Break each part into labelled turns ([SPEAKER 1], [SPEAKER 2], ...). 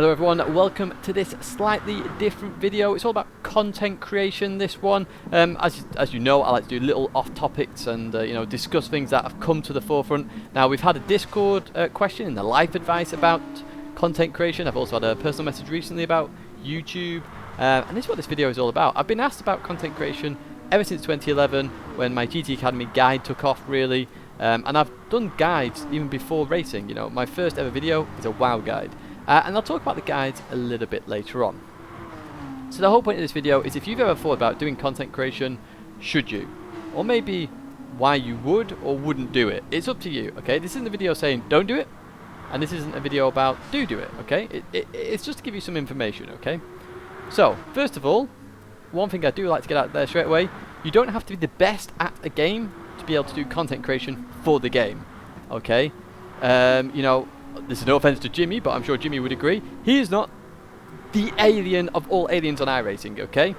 [SPEAKER 1] Hello everyone, welcome to this slightly different video. It's all about content creation, this one. As you know, I like to do little off topics and discuss things that have come to the forefront. Now, we've had a Discord question in the life advice about content creation. I've also had a personal message recently about YouTube, and this is what this video is all about. I've been asked about content creation ever since 2011 when my GT Academy guide took off, really. And I've done guides even before racing. You know, my first ever video is a WoW guide. And I'll talk about the guides a little bit later on. So the whole point of this video is if you've ever thought about doing content creation, should you? Or maybe why you would or wouldn't do it. It's up to you, okay? This isn't a video saying don't do it, and this isn't a video about do it, okay? It's just to give you some information, okay? So, first of all, one thing I do like to get out there straight away, you don't have to be the best at a game to be able to do content creation for the game, okay? This is no offense to Jimmy, but I'm sure Jimmy would agree. He is not the alien of all aliens on iRacing, okay?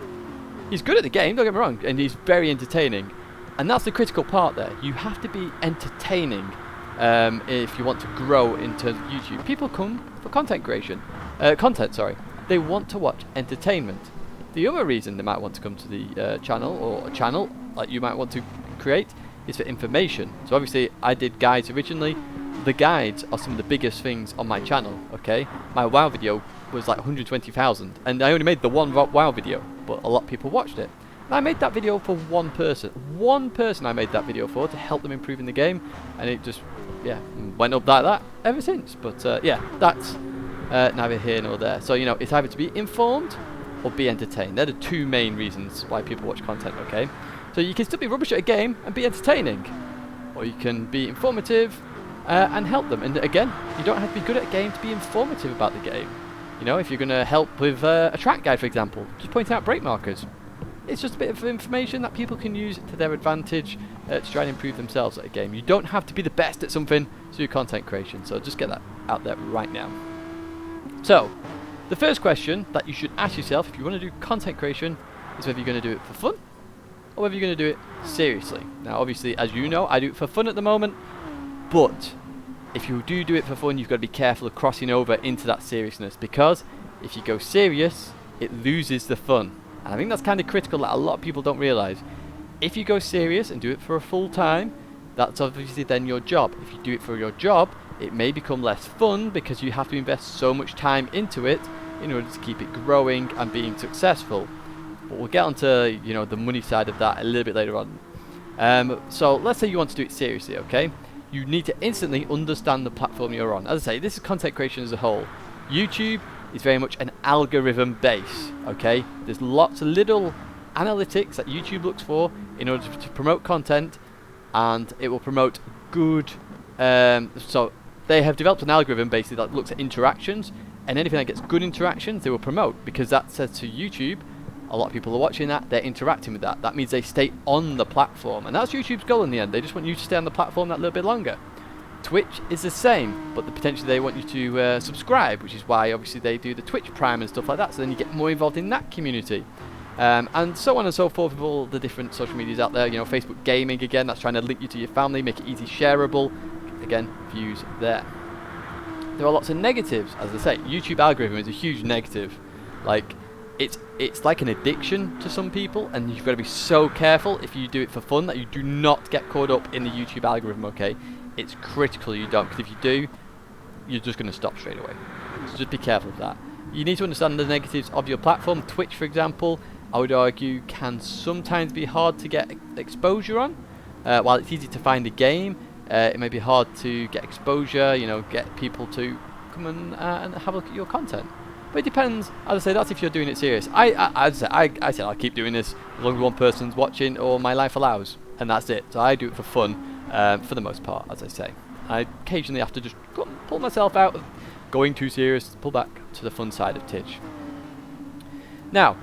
[SPEAKER 1] He's good at the game, don't get me wrong, and he's very entertaining. And that's the critical part there. You have to be entertaining if you want to grow in terms of YouTube. People come for content creation. They want to watch entertainment. The other reason they might want to come to the channel, or a channel like you might want to create, is for information. So obviously I did guides originally. The guides are some of the biggest things on my channel, okay? My WoW video was like 120,000, and I only made the one WoW video, but a lot of people watched it. And I made that video for one person. One person I made that video for to help them improve in the game, and it just, went up like that ever since. But that's neither here nor there. So, it's either to be informed or be entertained. They're the two main reasons why people watch content, okay? So you can still be rubbish at a game and be entertaining, or you can be informative and help them. And again, you don't have to be good at a game to be informative about the game. You know, if you're going to help with a track guide, for example, just pointing out brake markers. It's just a bit of information that people can use to their advantage to try and improve themselves at a game. You don't have to be the best at something to do content creation. So just get that out there right now. So, the first question that you should ask yourself if you want to do content creation is whether you're going to do it for fun or whether you're going to do it seriously. Now, obviously, as you know, I do it for fun at the moment. But if you do it for fun, you've got to be careful of crossing over into that seriousness, because if you go serious, it loses the fun. And I think that's kind of critical that a lot of people don't realise. If you go serious and do it for a full time, that's obviously then your job. If you do it for your job, it may become less fun because you have to invest so much time into it in order to keep it growing and being successful. But we'll get onto the money side of that a little bit later on. So let's say you want to do it seriously, okay? You need to instantly understand the platform you're on. As I say, this is content creation as a whole. YouTube is very much an algorithm base, okay? There's lots of little analytics that YouTube looks for in order to promote content, and it will promote good... so they have developed an algorithm basically that looks at interactions, and anything that gets good interactions, they will promote, because that says to YouTube, a lot of people are watching that, they're interacting with that. That means they stay on the platform. And that's YouTube's goal in the end. They just want you to stay on the platform that little bit longer. Twitch is the same, but potentially they want you to subscribe, which is why obviously they do the Twitch Prime and stuff like that, so then you get more involved in that community. And so on and so forth with all the different social medias out there. Facebook Gaming, again, that's trying to link you to your family, make it easy shareable. Again, views there. There are lots of negatives, as I say. YouTube algorithm is a huge negative. Like, it's like an addiction to some people, and you've got to be so careful if you do it for fun that you do not get caught up in the YouTube algorithm, okay? It's critical you don't, because if you do, you're just going to stop straight away. So just be careful of that. You need to understand the negatives of your platform. Twitch, for example, I would argue can sometimes be hard to get exposure on. While it's easy to find a game, it may be hard to get exposure, get people to come and have a look at your content. But it depends. As I say, that's if you're doing it serious. I said I'll keep doing this as long as one person's watching or my life allows, and that's it. So I do it for fun, for the most part, as I say. I occasionally have to just pull myself out of going too serious, pull back to the fun side of Tidge. Now,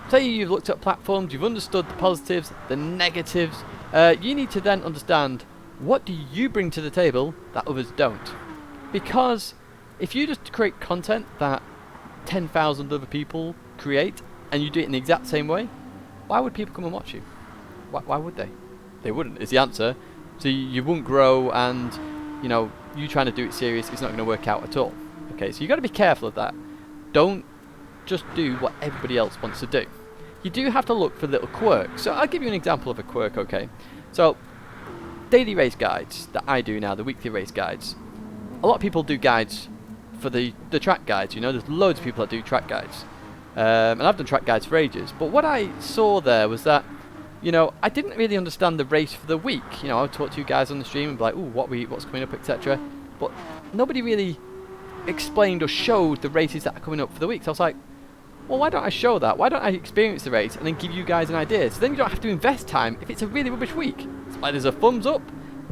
[SPEAKER 1] say you've looked at platforms, you've understood the positives, the negatives. You need to then understand, what do you bring to the table that others don't? Because if you just create content that 10,000 other people create, and you do it in the exact same way, why would people come and watch you? Why would they? They wouldn't, is the answer. So you won't grow, and you trying to do it serious, it's not going to work out at all. Okay, so you've got to be careful of that. don't just do what everybody else wants to do. You do have to look for little quirks. So I'll give you an example of a quirk, okay? So, daily race guides that I do now, the weekly race guides. A lot of people do guides for the track guides, you know, there's loads of people that do track guides. And I've done track guides for ages. But what I saw there was that, you know, I didn't really understand the race for the week. You know, I would talk to you guys on the stream and be like, ooh, what's coming up, etc. But nobody really explained or showed the races that are coming up for the week. So I was like, well, why don't I show that? Why don't I experience the race and then give you guys an idea? So then you don't have to invest time if it's a really rubbish week. It's like there's a thumbs up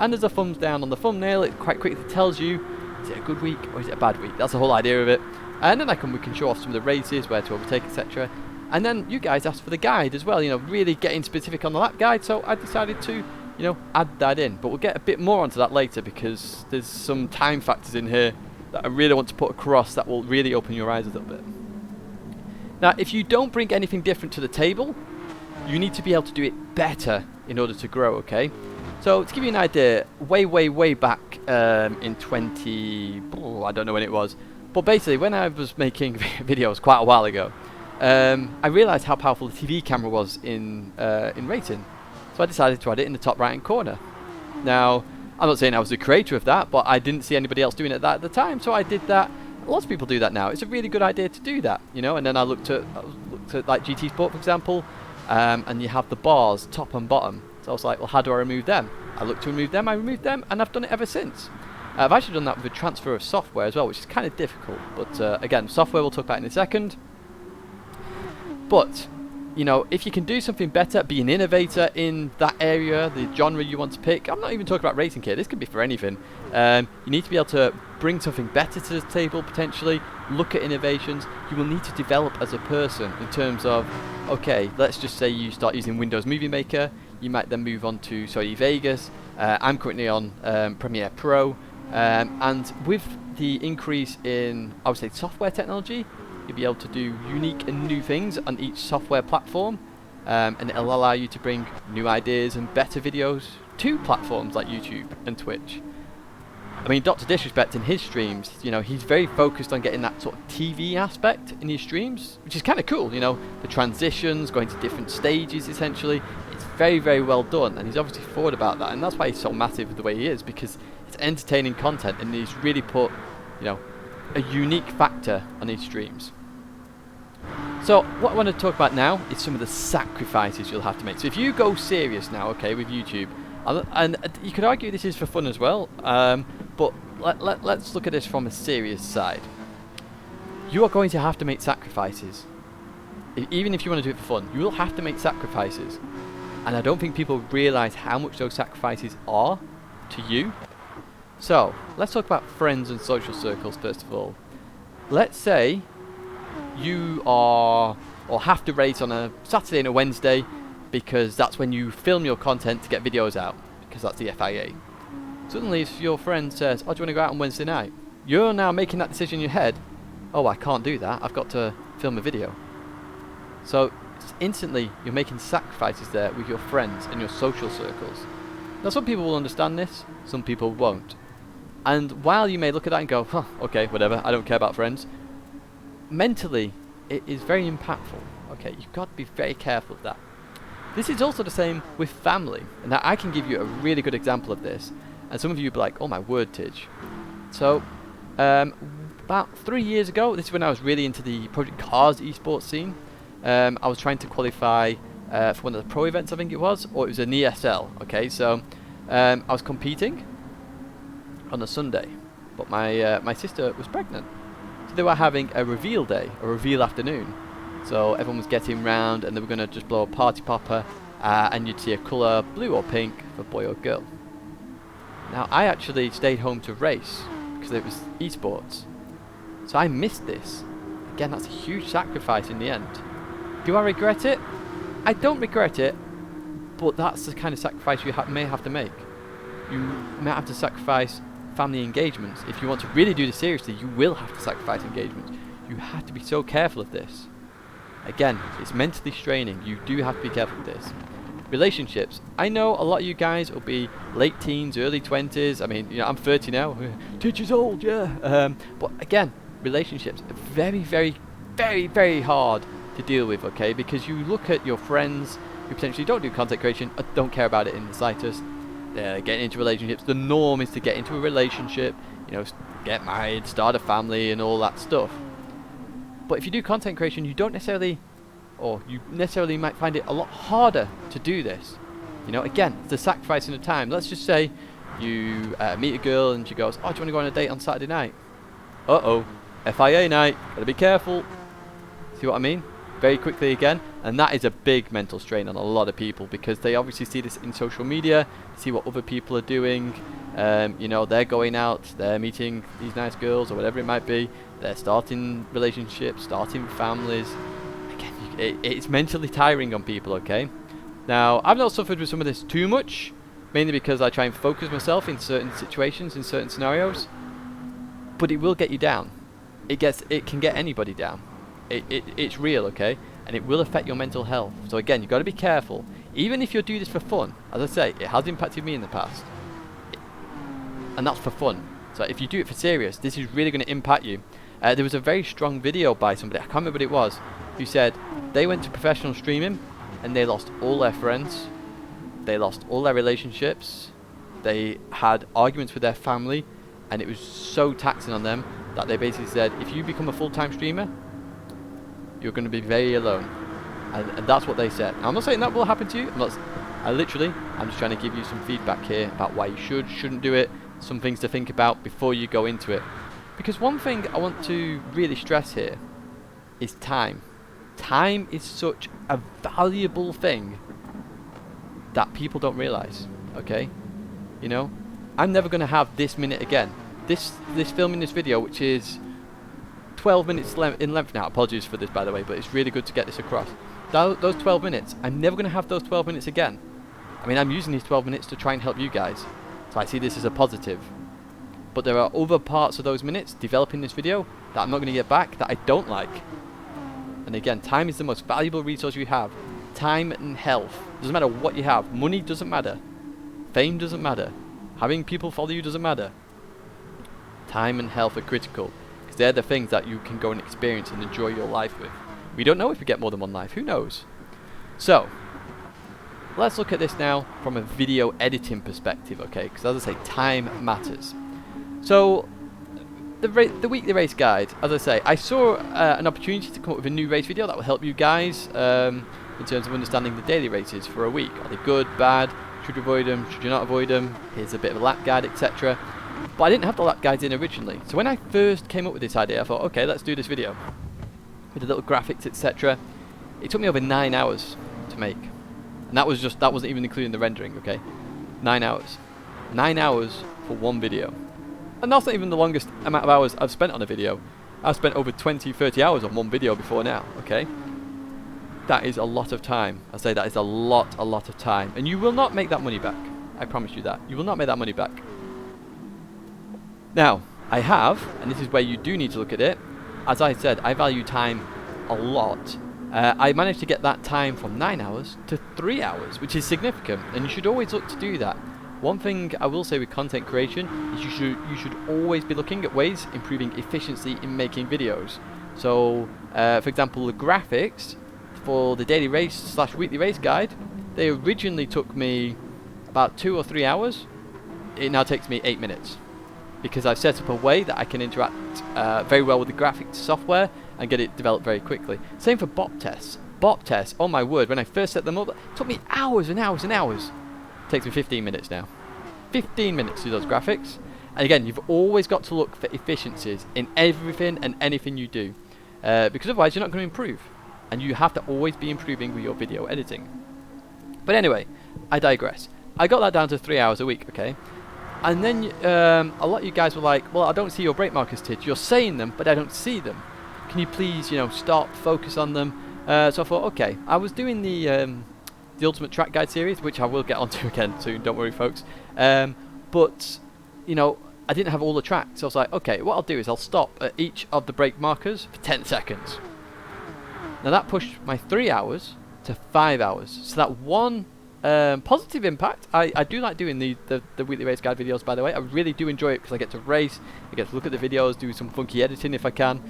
[SPEAKER 1] and there's a thumbs down on the thumbnail. It quite quickly tells you, is it a good week or is it a bad week? That's the whole idea of it. And then we can show off some of the races, where to overtake, etc. And then you guys asked for the guide as well, you know, really getting specific on the lap guide. So I decided to, you know, add that in. But we'll get a bit more onto that later because there's some time factors in here that I really want to put across that will really open your eyes a little bit. Now, if you don't bring anything different to the table, you need to be able to do it better in order to grow, okay? So, to give you an idea, way back in I don't know when it was, but basically, when I was making videos quite a while ago, I realised how powerful the TV camera was in racing. So I decided to add it in the top right-hand corner. Now, I'm not saying I was the creator of that, but I didn't see anybody else doing it at the time, so I did that. Lots of people do that now. It's a really good idea to do that, you know. And then I looked at like GT Sport, for example, and you have the bars top and bottom. So I was like, well, how do I remove them? I looked to remove them, I removed them, and I've done it ever since. I've actually done that with a transfer of software as well, which is kind of difficult. But again, software we'll talk about in a second. But, you know, if you can do something better, be an innovator in that area, the genre you want to pick. I'm not even talking about racing here. This could be for anything. You need to be able to bring something better to the table, potentially. Look at innovations. You will need to develop as a person in terms of, okay, let's just say you start using Windows Movie Maker. You might then move on to Sony Vegas. I'm currently on Premiere Pro. And with the increase in, I would say, software technology, you'll be able to do unique and new things on each software platform, and it'll allow you to bring new ideas and better videos to platforms like YouTube and Twitch. I mean, Dr. Disrespect in his streams, you know, he's very focused on getting that sort of TV aspect in his streams, which is kind of cool, you know, the transitions, going to different stages essentially. It's very well done, and he's obviously forward about that, and that's why he's so massive the way he is, because it's entertaining content, and he's really put, you know, a unique factor on his streams. So what I want to talk about now is some of the sacrifices you'll have to make. So if you go serious now, okay, with YouTube, and you could argue this is for fun as well, but let's look at this from a serious side. You are going to have to make sacrifices. Even if you want to do it for fun, you will have to make sacrifices. And I don't think people realise how much those sacrifices are to you. So, let's talk about friends and social circles first of all. Let's say you are, or have to race on a Saturday and a Wednesday because that's when you film your content to get videos out, because that's the FIA. Suddenly if your friend says, oh, do you want to go out on Wednesday night? You're now making that decision in your head, oh, I can't do that, I've got to film a video. So, instantly you're making sacrifices there with your friends and your social circles. Now some people will understand this, some people won't. And while you may look at that and go, huh, okay, whatever, I don't care about friends, mentally, it is very impactful. Okay, you've got to be very careful of that. This is also the same with family. And now I can give you a really good example of this. And some of you will be like, oh my word, Tidge. So, about 3 years ago, this is when I was really into the Project Cars esports scene. I was trying to qualify for one of the pro events, I think it was, or it was an ESL. Okay, so I was competing on a Sunday, but my sister was pregnant, so they were having a reveal day, a reveal afternoon. So everyone was getting round, and they were going to just blow a party popper, and you'd see a colour blue or pink for boy or girl. Now I actually stayed home to race because it was esports, so I missed this. Again, that's a huge sacrifice in the end. Do I regret it? I don't regret it, but that's the kind of sacrifice you may have to make. You may have to sacrifice family engagements. If you want to really do this seriously, you will have to sacrifice engagements. You have to be so careful of this. Again, it's mentally straining. You do have to be careful with this. Relationships. I know a lot of you guys will be late teens, early 20s. I mean, you know, I'm 30 now. Tidge is old, yeah. But again, relationships are very very, very hard to deal with, okay? Because you look at your friends who potentially don't do content creation, or don't care about it in the slightest. They're getting into relationships. The norm is to get into a relationship, you know, get married, start a family, and all that stuff. But if you do content creation, you don't necessarily, or you necessarily might find it a lot harder to do this. You know, again, it's the sacrificing of time. Let's just say you meet a girl and she goes, "Oh, do you want to go on a date on Saturday night?" Uh-oh, FIA night, gotta be careful. See what I mean? Very quickly again, and that is a big mental strain on a lot of people, because they obviously see this in social media, see what other people are doing. You know, they're going out, they're meeting these nice girls or whatever it might be, they're starting relationships, starting families. Again, it's mentally tiring on people, okay? Now, I've not suffered with some of this too much, mainly because I try and focus myself in certain situations, in certain scenarios, but it will get you down. It can get anybody down. It's real, okay? And it will affect your mental health. So again, you've got to be careful. Even if you do this for fun, as I say, it has impacted me in the past. And that's for fun. So if you do it for serious, this is really going to impact you. There was a very strong video by somebody, I can't remember what it was, who said they went to professional streaming and they lost all their friends. They lost all their relationships. They had arguments with their family, and it was so taxing on them that they basically said, if you become a full-time streamer, you're going to be very alone. And that's what they said. Now, I'm not saying that will happen to you. I'm just trying to give you some feedback here about why you shouldn't do it, some things to think about before you go into it. Because one thing I want to really stress here is time. Time is such a valuable thing that people don't realize, okay? You know, I'm never going to have this minute again. This filming this video, which is 12 minutes in length now. Apologies for this, by the way, but it's really good to get this across. Those 12 minutes, I'm never going to have those 12 minutes again. I mean, I'm using these 12 minutes to try and help you guys, so I see this as a positive. But there are other parts of those minutes developing this video that I'm not going to get back, that I don't like. And again, time is the most valuable resource you have. Time and health. Doesn't matter what you have. Money doesn't matter. Fame doesn't matter. Having people follow you doesn't matter. Time and health are critical, because they're the things that you can go and experience and enjoy your life with. We don't know if we get more than one life. Who knows? So, let's look at this now from a video editing perspective, okay? Because as I say, time matters. So, the weekly race guide, as I say, I saw an opportunity to come up with a new race video that will help you guys in terms of understanding the daily races for a week. Are they good, bad? Should you avoid them? Should you not avoid them? Here's a bit of a lap guide, etc. But I didn't have the lap guides in originally. So when I first came up with this idea, I thought, okay, let's do this video with the little graphics, etc. It took me over 9 hours to make, and that wasn't even including the rendering. Okay, 9 hours, 9 hours for one video, and that's not even the longest amount of hours I've spent on a video. I've spent over 20-30 hours on one video before now. Okay, that is a lot of time. I say that is a lot of time, and you will not make that money back. I promise you that. You will not make that money back. Now, I have, and this is where you do need to look at it, as I said, I value time a lot. I managed to get that time from 9 hours to 3 hours, which is significant, and you should always look to do that. One thing I will say with content creation is you should always be looking at ways improving efficiency in making videos. So, for example, the graphics for the daily race / weekly race guide, they originally took me about 2 or 3 hours. It now takes me 8 minutes, because I've set up a way that I can interact very well with the graphics software and get it developed very quickly. Same for bot tests. Bot tests, oh my word, when I first set them up, it took me hours and hours and hours. It takes me 15 minutes now. 15 minutes to do those graphics. And again, you've always got to look for efficiencies in everything and anything you do, because otherwise you're not going to improve. And you have to always be improving with your video editing. But anyway, I digress. I got that down to 3 hours a week, okay? And then a lot of you guys were like, well, I don't see your break markers, Tid. You're saying them, but I don't see them. Can you please, stop, focus on them? So I thought, okay. I was doing the Ultimate Track Guide series, which I will get onto again soon, don't worry, folks. But, I didn't have all the tracks. So I was like, okay, what I'll do is I'll stop at each of the break markers for 10 seconds. Now that pushed my 3 hours to 5 hours. So that one positive impact. I do like doing the weekly race guide videos, by the way. I really do enjoy it because I get to race, I get to look at the videos, do some funky editing if I can.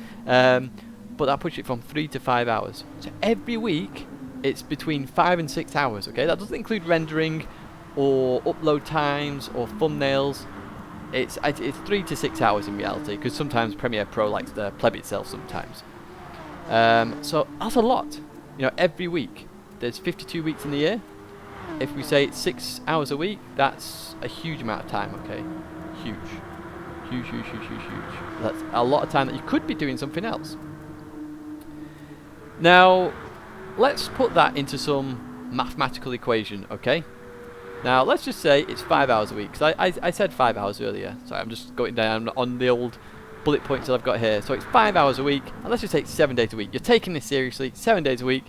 [SPEAKER 1] but that pushes it from 3 to 5 hours. So every week it's between 5 and 6 hours. Okay, that doesn't include rendering or upload times or thumbnails. It's 3 to 6 hours in reality, because sometimes Premiere Pro likes to pleb itself sometimes. So that's a lot. You know, every week. There's 52 weeks in the year. If we say it's 6 hours a week, that's a huge amount of time. Okay, huge. That's a lot of time that you could be doing something else. Now, let's put that into some mathematical equation, okay? Now, let's just say it's 5 hours a week, because I said 5 hours earlier. So I'm just going down on the old bullet points that I've got here. So it's 5 hours a week, and let's just take 7 days a week. You're taking this seriously, 7 days a week,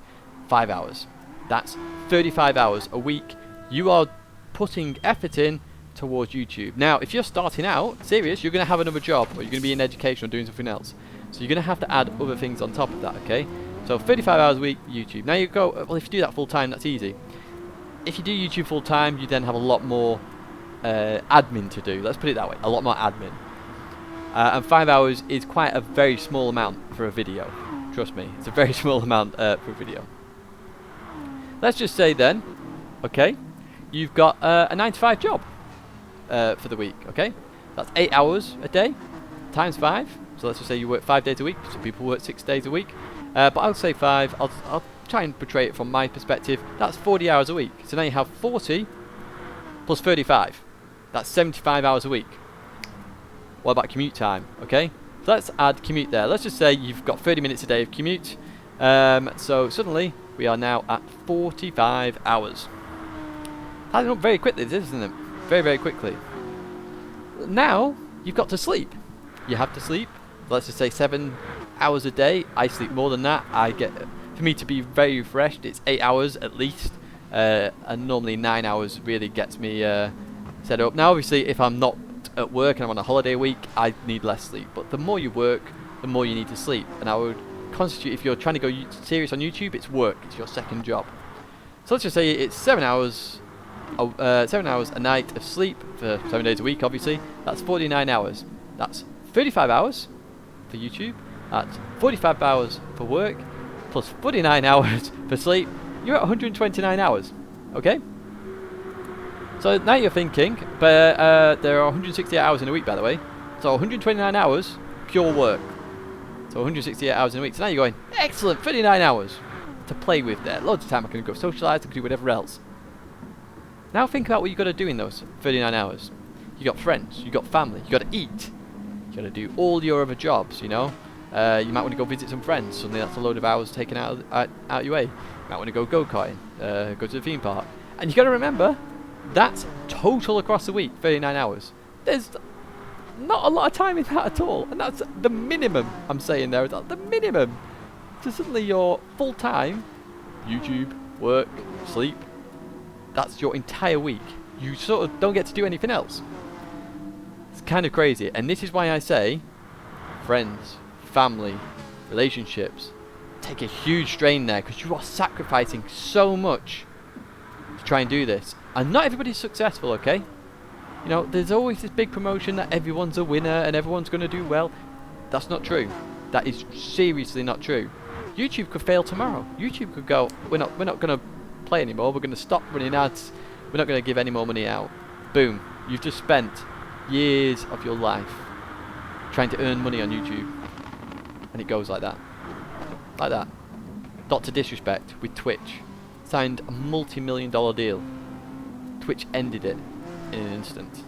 [SPEAKER 1] 5 hours. That's 35 hours a week. You are putting effort in towards YouTube. Now, if you're starting out serious, you're going to have another job, or you're going to be in education or doing something else. So you're going to have to add other things on top of that, okay? So 35 hours a week, YouTube. Now you go, well, if you do that full time, that's easy. If you do YouTube full time, you then have a lot more admin to do. Let's put it that way, a lot more admin. And 5 hours is quite a very small amount for a video. Trust me, it's a very small amount for a video. Let's just say then, okay, you've got a 9 to 5 job for the week, okay? That's 8 hours a day times 5. So let's just say you work 5 days a week. Some people work 6 days a week. But I'll say 5. I'll try and portray it from my perspective. That's 40 hours a week. So now you have 40 plus 35. That's 75 hours a week. What about commute time? Okay, so let's add commute there. Let's just say you've got 30 minutes a day of commute. So suddenly we are now at 45 hours. Adding up very quickly, isn't it? Very, very quickly. Now you've got to sleep. You have to sleep. Let's just say 7 hours a day. I sleep more than that. For me to be very refreshed, it's 8 hours at least, and normally 9 hours really gets me set up. Now obviously if I'm not at work and I'm on a holiday week, I need less sleep, but the more you work, the more you need to sleep. And I would constitute, if you're trying to go serious on YouTube, it's work, it's your second job. So let's just say it's 7 hours 7 hours a night of sleep for 7 days a week. Obviously that's 49 hours. That's 35 hours for YouTube, that's 45 hours for work, plus 49 hours for sleep. You're at 129 hours. Okay, so now you're thinking, but there are 168 hours in a week, by the way. So 129 hours pure work. So 168 hours in a week. So now you're going, excellent, 39 hours to play with there. Loads of time I can go socialise, I can do whatever else. Now think about what you've got to do in those 39 hours. You got friends, you got family, you got to eat, you got to do all your other jobs, you know. You might want to go visit some friends. Suddenly that's a load of hours taken out your way. You might want to go go-karting, go to the theme park. And you got to remember, that's total across the week, 39 hours. There's not a lot of time in that at all. And that's the minimum I'm saying there. That's the minimum. So suddenly you're full-time, YouTube, work, sleep. That's your entire week. You sort of don't get to do anything else. It's kind of crazy. And this is why I say friends, family, relationships take a huge strain there, because you are sacrificing so much to try and do this. And not everybody's successful, okay? You know, there's always this big promotion that everyone's a winner and everyone's going to do well. That's not true. That is seriously not true. YouTube could fail tomorrow. YouTube could go, we're not going to play anymore. We're going to stop running ads. We're not going to give any more money out. Boom. You've just spent years of your life trying to earn money on YouTube. And it goes like that. Like that. Dr. Disrespect with Twitch signed a multi-million-dollar deal. Twitch ended it in an instant.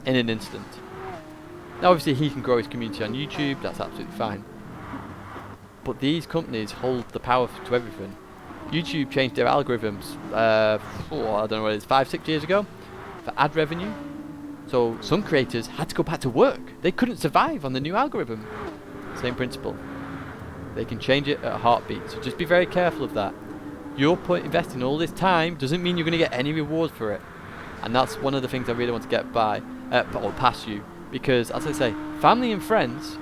[SPEAKER 1] In an instant. Now obviously he can grow his community on YouTube, that's absolutely fine. But these companies hold the power to everything. YouTube changed their algorithms, I don't know what it is, 5-6 years ago, for ad revenue. So some creators had to go back to work. They couldn't survive on the new algorithm. Same principle. They can change it at a heartbeat, so just be very careful of that. You're investing all this time doesn't mean you're going to get any reward for it. And that's one of the things I really want to get or past you. Because, as I say, family and friends,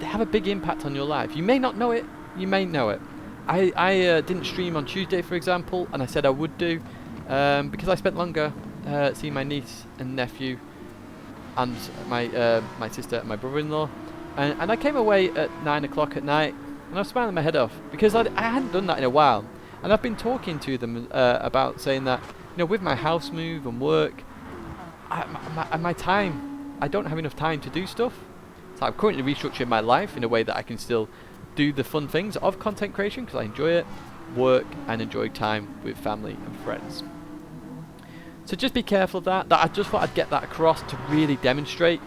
[SPEAKER 1] they have a big impact on your life. You may not know it, you may know it. I didn't stream on Tuesday, for example, and I said I would do, because I spent longer seeing my niece and nephew and my sister and my brother-in-law. And I came away at 9 o'clock at night, And I was smiling my head off because I hadn't done that in a while. And I've been talking to them about saying that, you know, with my house move and work, my time, I don't have enough time to do stuff. So I'm currently restructuring my life in a way that I can still do the fun things of content creation because I enjoy it, work, and enjoy time with family and friends. So just be careful of that. I just thought I'd get that across to really demonstrate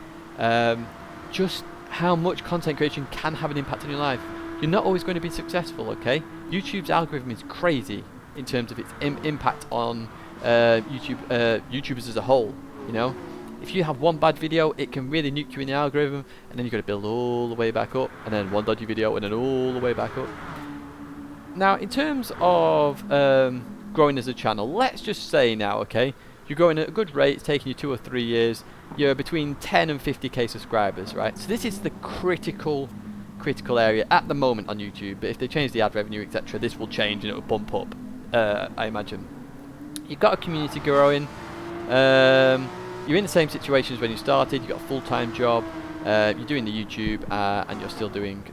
[SPEAKER 1] just how much content creation can have an impact on your life. You're not always going to be successful, okay? YouTube's algorithm is crazy in terms of its impact on YouTubers as a whole, you know? If you have one bad video, it can really nuke you in the algorithm, and then you've got to build all the way back up, and then one dodgy video, and then all the way back up. Now, in terms of growing as a channel, let's just say now, okay, you're growing at a good rate, it's taking you 2 or 3 years, you're between 10 and 50k subscribers, right? So this is the critical area at the moment on YouTube, but if they change the ad revenue, etc., this will change and it will bump up, I imagine. You've got a community growing, you're in the same situation as when you started, you've got a full-time job, you're doing the YouTube, and you're still doing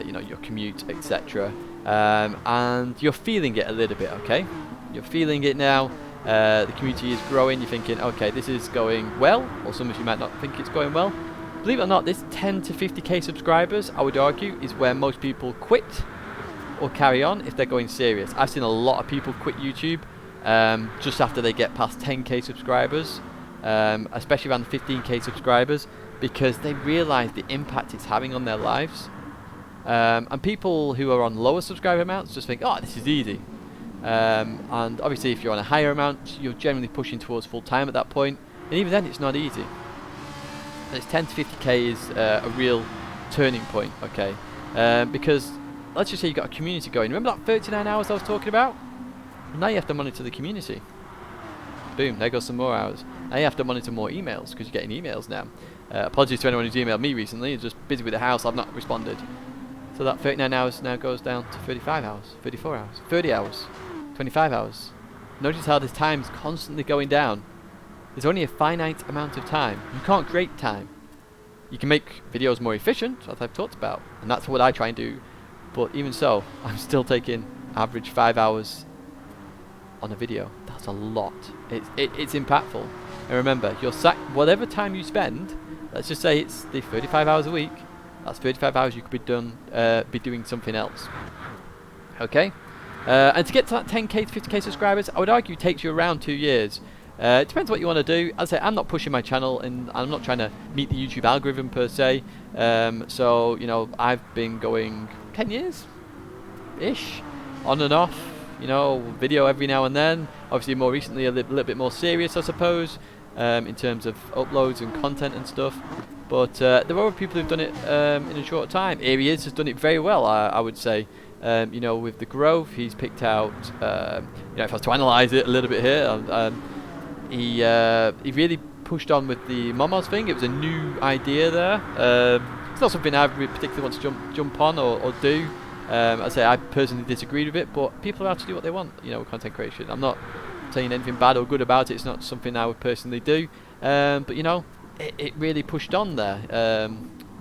[SPEAKER 1] you know, your commute, etc., and you're feeling it a little bit, okay? You're feeling it now. The community is growing. You're thinking, okay, this is going well, or some of you might not think it's going well. Believe it or not, this 10 to 50k subscribers, I would argue, is where most people quit or carry on if they're going serious. I've seen a lot of people quit YouTube just after they get past 10k subscribers, especially around 15k subscribers, because they realise the impact it's having on their lives. And people who are on lower subscriber amounts just think, oh, this is easy. And obviously if you're on a higher amount, you're generally pushing towards full time at that point, and even then it's not easy. And it's 10 to 50k is a real turning point, okay? Because let's just say you've got a community going. Remember that 39 hours I was talking about? Now you have to monitor the community. Boom, there goes some more hours. Now you have to monitor more emails because you're getting emails now. Apologies to anyone who's emailed me recently, it's just busy with the house, I've not responded. So that 39 hours now goes down to 35 hours, 34 hours, 30 hours, 25 hours. Notice how this time is constantly going down. There's only a finite amount of time. You can't create time. You can make videos more efficient, as I've talked about, and that's what I try and do. But even so, I'm still taking average 5 hours on a video. That's a lot. It's impactful. And remember, whatever time you spend, let's just say it's the 35 hours a week, that's 35 hours you could be doing something else. Okay? And to get to that 10k to 50k subscribers, I would argue it takes you around 2 years. It depends what you want to do. As I say, I'm not pushing my channel and I'm not trying to meet the YouTube algorithm per se. So, you know, I've been going 10 years-ish, on and off, you know, video every now and then. Obviously more recently a little bit more serious, I suppose, in terms of uploads and content and stuff. But there are other people who've done it in a short time. Here he is, has done it very well, I would say. You know, with the growth, he's picked out, you know, if I was to analyse it a little bit here, he really pushed on with the Momos thing. It was a new idea there. It's not something I particularly want to jump on or do. I say I personally disagreed with it, but people are allowed to do what they want, you know, with content creation. I'm not saying anything bad or good about it. It's not something I would personally do. But you know, it really pushed on there,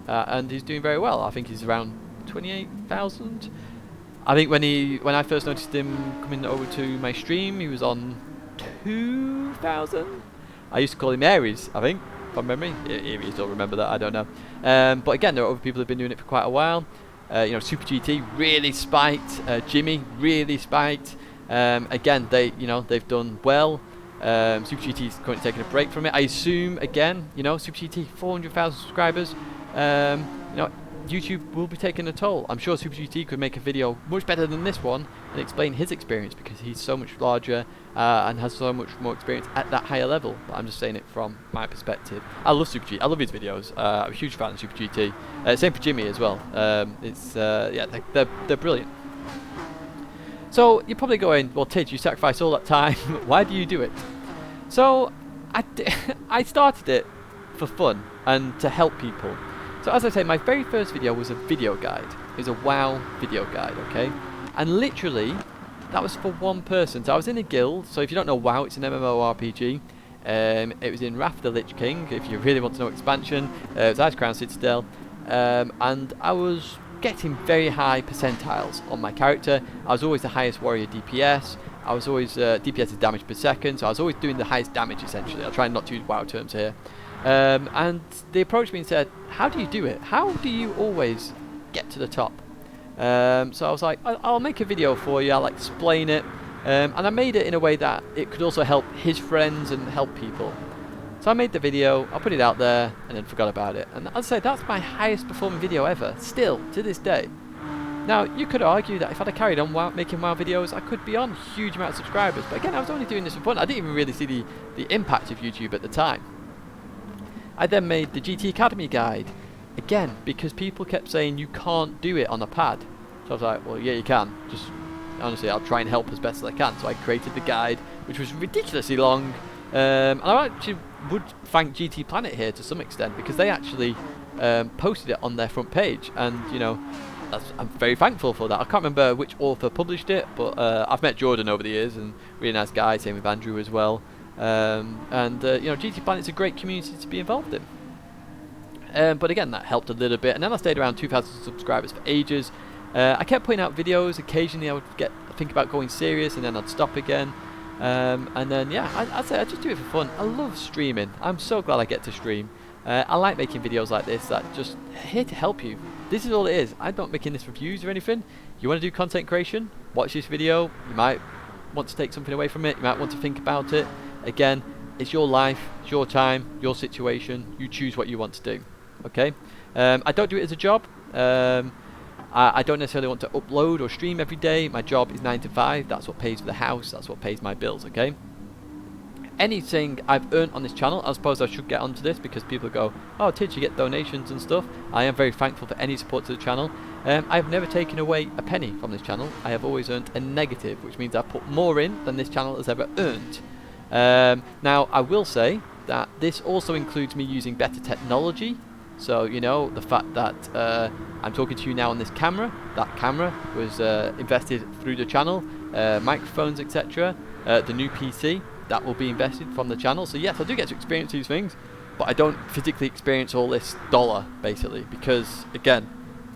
[SPEAKER 1] and he's doing very well. I think he's around 28,000. I think when I first noticed him coming over to my stream, he was on 2,000. I used to call him Aries, I think, from memory. Aries, don't remember that, I don't know. But again, there are other people who've been doing it for quite a while. You know, Super GT really spiked. Jimmy really spiked. Again, they've done well. Super GT is currently taking a break from it. I assume, again, you know, Super GT 400,000 subscribers. You know, YouTube will be taking a toll. I'm sure Super GT could make a video much better than this one and explain his experience because he's so much larger and has so much more experience at that higher level. But I'm just saying it from my perspective. I love Super GT. I love his videos. I'm a huge fan of Super GT. Same for Jimmy as well. Yeah, they're brilliant. So you're probably going, well, Tid, you sacrificed all that time. Why do you do it? So I started it for fun and to help people. So as I say, my very first video was a video guide. It was a WoW video guide, okay? And literally, that was for one person. So I was in a guild. So if you don't know WoW, it's an MMORPG. It was in Wrath of the Lich King, if you really want to know expansion. It was Ice Crown Citadel. And I was getting very high percentiles on my character. I was always the highest warrior DPS. I was always DPS is damage per second, so I was always doing the highest damage essentially. I'll try not to use WoW terms here. And they approached me and said, how do you do it? How do you always get to the top? So I was like, I'll make a video for you, I'll explain it. And I made it in a way that it could also help his friends and help people. So I made the video, I put it out there, and then forgot about it. And I'd say that's my highest performing video ever, still, to this day. Now, you could argue that if I'd have carried on making WoW videos, I could be on a huge amount of subscribers. But again, I was only doing this for fun. I didn't even really see the impact of YouTube at the time. I then made the GT Academy guide. Again, because people kept saying you can't do it on a pad. So I was like, well, yeah, you can. Just, honestly, I'll try and help as best as I can. So I created the guide, which was ridiculously long. And I actually would thank GT Planet here to some extent, because they actually posted it on their front page. And, you know, I'm very thankful for that. I can't remember which author published it, but I've met Jordan over the years, and really nice guy, same with Andrew as well. You know, GT Planet's a great community to be involved in. But again, that helped a little bit, and then I stayed around 2,000 subscribers for ages. I kept putting out videos. Occasionally I would think about going serious, and then I'd stop again. And then, yeah, I'd say I just do it for fun. I love streaming. I'm so glad I get to stream. I like making videos like this that just here to help you. This is all it is. I'm not making this for views or anything. You want to do content creation? Watch this video. You might want to take something away from it. You might want to think about it. Again, it's your life, it's your time, your situation. You choose what you want to do. Okay? I don't do it as a job. I don't necessarily want to upload or stream every day. My job is 9 to 5. That's what pays for the house. That's what pays my bills. Okay? Anything I've earned on this channel, I suppose I should get onto this, because people go, oh, Tidge, you get donations and stuff. I am very thankful for any support to the channel. I've never taken away a penny from this channel. I have always earned a negative, which means I've put more in than this channel has ever earned. Now, I will say that this also includes me using better technology. So, you know, the fact that I'm talking to you now on this camera, that camera was invested through the channel, microphones, etc. The new PC, that will be invested from the channel. So yes, I do get to experience these things, but I don't physically experience all this dollar, basically, because, again,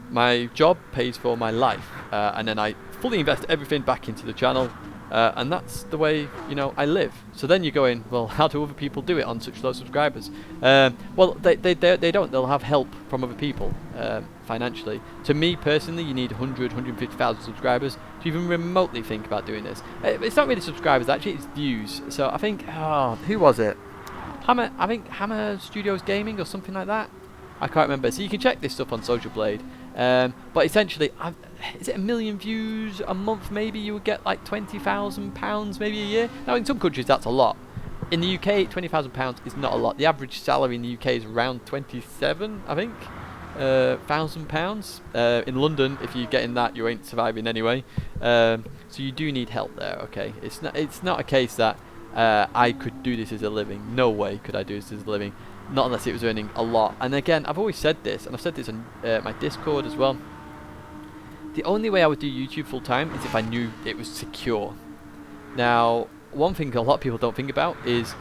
[SPEAKER 1] my job pays for my life, and then I fully invest everything back into the channel, and that's the way, you know, I live. So then you're going, well, how do other people do it on such low subscribers? Well, they don't. They'll have help from other people financially. To me personally, you need 150,000 subscribers to even remotely think about doing this. It's not really subscribers, actually, it's views. So I think, who was it? I think Hammer Studios Gaming or something like that. I can't remember. So you can check this stuff on Social Blade. But essentially, is it 1 million views a month? Maybe you would get like £20,000 maybe a year. Now in some countries that's a lot. In the UK, £20,000 is not a lot. The average salary in the UK is around 27, I think, £1,000. In London, if you're getting that, you ain't surviving anyway. So you do need help there. Okay, it's not a case that I could do this as a living. No way could I do this as a living. Not unless it was earning a lot. And again, I've always said this, and I've said this on my Discord as well. The only way I would do YouTube full time is if I knew it was secure. Now, one thing a lot of people don't think about is,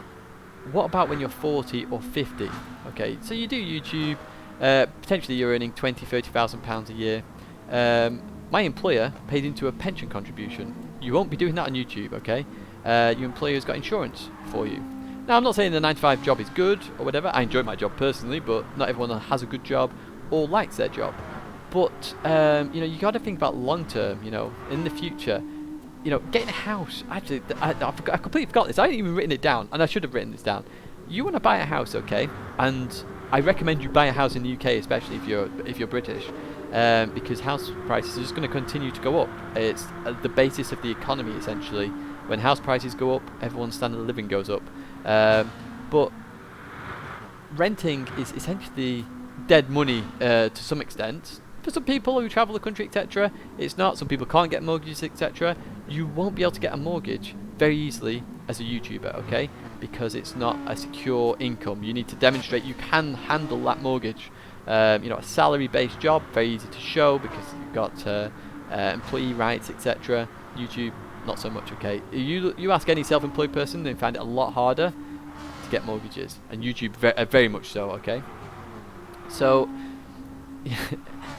[SPEAKER 1] what about when you're 40 or 50? Okay, so you do YouTube, potentially you're earning £20,000–30,000 a year. My employer pays into a pension contribution. You won't be doing that on YouTube, okay? Your employer's got insurance for you. Now, I'm not saying the 9-to-5 job is good or whatever. I enjoy my job personally, but not everyone has a good job or likes their job. But, you know, you got to think about long term, you know, in the future. You know, getting a house. Actually, I completely forgot this. I hadn't even written it down, and I should have written this down. You want to buy a house, okay? And I recommend you buy a house in the UK, especially if you're British, because house prices are just going to continue to go up. It's the basis of the economy, essentially. When house prices go up, everyone's standard of living goes up. But renting is essentially dead money to some extent. For some people who travel the country, etc., it's not. Some people can't get mortgages, etc. You won't be able to get a mortgage very easily as a YouTuber, okay? Because it's not a secure income. You need to demonstrate you can handle that mortgage. You know, a salary-based job, very easy to show because you've got employee rights, etc. YouTube, not so much, okay? You ask any self-employed person, they find it a lot harder to get mortgages, and YouTube very much so, okay? So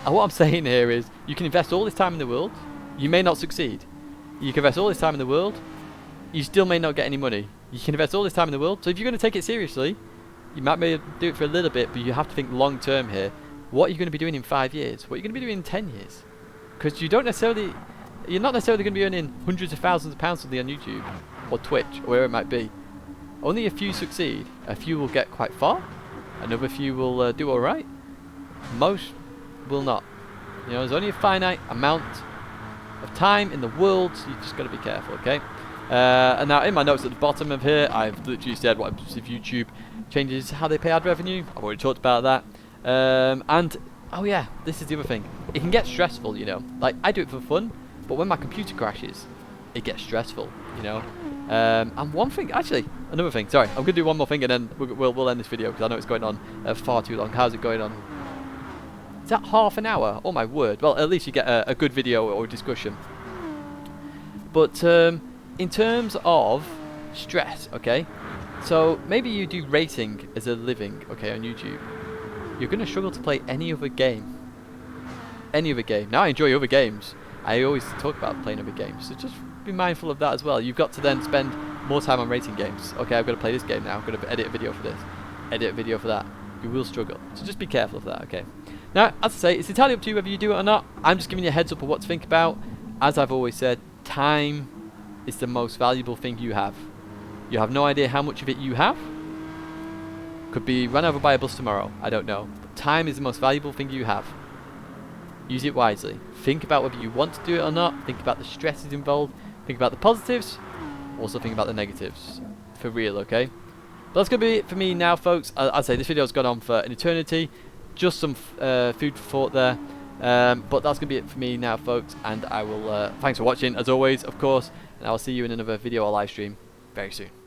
[SPEAKER 1] And what I'm saying here is, you can invest all this time in the world, you may not succeed. You can invest all this time in the world, you still may not get any money. You can invest all this time in the world, so if you're going to take it seriously, you might be able to do it for a little bit, but you have to think long term here. What are you going to be doing in 5 years? What are you going to be doing in 10 years? Because you're not necessarily going to be earning hundreds of thousands of pounds on YouTube, or Twitch, or wherever it might be. Only a few succeed. A few will get quite far, another few will do alright. Most will not. You know, there's only a finite amount of time in the world, so you just got to be careful, okay? And now in my notes at the bottom of here, I've literally said what happens if YouTube changes how they pay ad revenue. I've already talked about that. And oh yeah, this is the other thing. It can get stressful, you know. Like, I do it for fun, but when my computer crashes, it gets stressful, you know. And one thing, actually, another thing. Sorry, I'm gonna do one more thing, and then we'll end this video because I know it's going on far too long. How's it going on? Is that half an hour? Oh my word. Well, at least you get a good video or discussion. But in terms of stress, okay, so maybe you do rating as a living, okay, on YouTube. You're going to struggle to play any other game. Any other game. Now, I enjoy other games. I always talk about playing other games, so just be mindful of that as well. You've got to then spend more time on rating games. Okay, I've got to play this game now. I've got to edit a video for this, edit a video for that. You will struggle, so just be careful of that, okay? Now, as I say, it's entirely up to you whether you do it or not. I'm just giving you a heads up of what to think about. As I've always said, time is the most valuable thing you have. You have no idea how much of it you have. Could be run over by a bus tomorrow, I don't know. But time is the most valuable thing you have. Use it wisely. Think about whether you want to do it or not. Think about the stresses involved. Think about the positives. Also think about the negatives. For real, okay? But that's going to be it for me now, folks. I'd say this video's gone on for an eternity. Just some food for thought there. But that's going to be it for me now, folks. And I will, thanks for watching, as always, of course. And I'll see you in another video or live stream very soon.